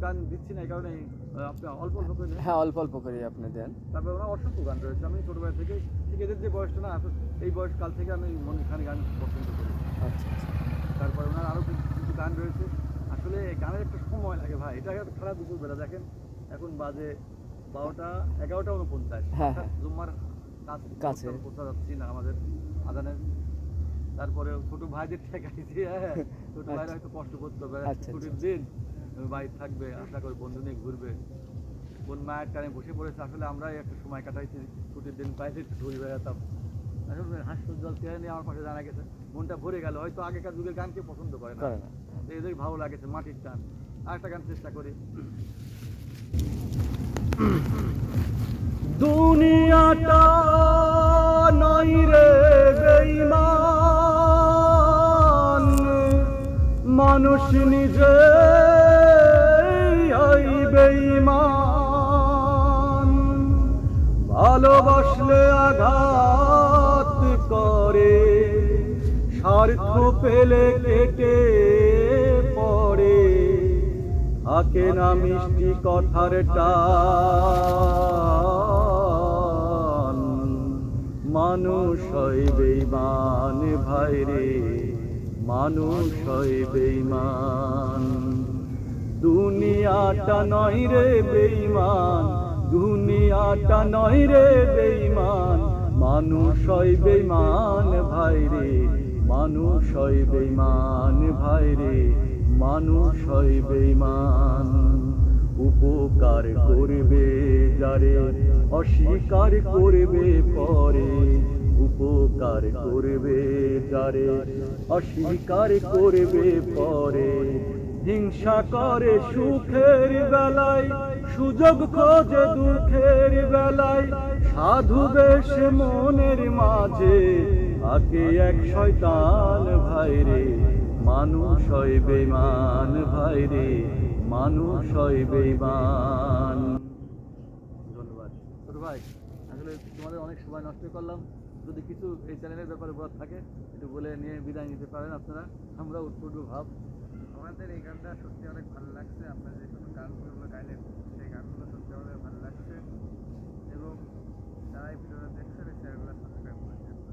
গান দিচ্ছি না এই কারণে আপনি অল্প অল্প করে নেন। হ্যাঁ, অল্প অল্প করে আপনি দেন। তারপরে ওনার অসংখ্য গান রয়েছে। আমি ছোটবেলা থেকে ঠিক এদের যে বয়সটা না আসলে এই বয়সকাল থেকে আমি মনিখানি গান পছন্দ করি। আচ্ছা আচ্ছা। তারপরে ওনার আরও কিছু গান রয়েছে। আসলে গানের একটা সময় লাগে ভাই, এটা একটা খারাপ দুপুরবেলা দেখেন এখন বাজে 12টা 11:49। হ্যাঁ, হ্যাঁ। জুম্মার কাছে। কোথাও যাচ্ছি না আমাদের আজানের। তারপরে ছোট ভাইদের ঠেকাইছি, হ্যাঁ ছোট ভাইরা হয়তো কষ্ট করতে হবে, আচ্ছা, ছুটির আচ্ছা। দিন বাইরে থাকবে, আশা করে বন্ধু নিয়ে ঘুরবে, কোন মায়ের টানে বসে পড়েছে। আসলে আমরাই একটা সময় কাটাইছি, ছুটির দিন বাইরে একটু ঘুরে বেড়াতাম। আসলে হাস্যোজ্জ্বল চেহারা নিয়ে আমার পাশে জানা গেছে, মনটা ভরে গেল। হয়তো আগেকার যুগের গান কেউ পছন্দ করে না, তো এদের ভালো লাগেছে মাটির টান। আরেকটা গান চেষ্টা করি। দুনিয়াটা নয় রে বেঈমান, মানুষ নিজে বেঈমান, ভালোবাসলে আঘাত করে, স্বার্থ পেলে কেটে পড়ে, থাকে না মিষ্টি কথার টান, মানুষ হয় বেঈমান ভাই রে, মানুষ হয় বেঈমান। দুনিয়াটা নয় রে বেঈমান, দুনিয়াটা নয় রে বেঈমান, মানুষ হয় বেঈমান ভাই রে, মানুষ হয় বেঈমান ভাই রে, মানুষ হয় বেঈমান। উপকার করবে যারে, অস্বীকার করবে পরে, উপকার করবে যারে, অস্বীকার করবে পরে, হিংসা করে সুখের বেলায়, সুযোগ খোঁজে দুঃখের বেলায়, সাধু বেশ মনের মাঝে থাকে এক শয়তান ভাই রে, মানুষ হয় বেঈমান ভাই রে, মানুষ হয় বেঈমান। ধন্যবাদ ছোট ভাই, আসলে তোমাদের অনেক সময় নষ্ট করলাম। যদি কিছু এই চ্যানেলের ব্যাপারে বলার থাকে একটু বলে নিয়ে বিদায় নিতে পারেন আপনারা, আমরা উৎফুল্ল ভাব। আমাদের এই গানটা সত্যি অনেক ভালো লাগছে, আপনারা যে কোনো গানগুলো গাইলেন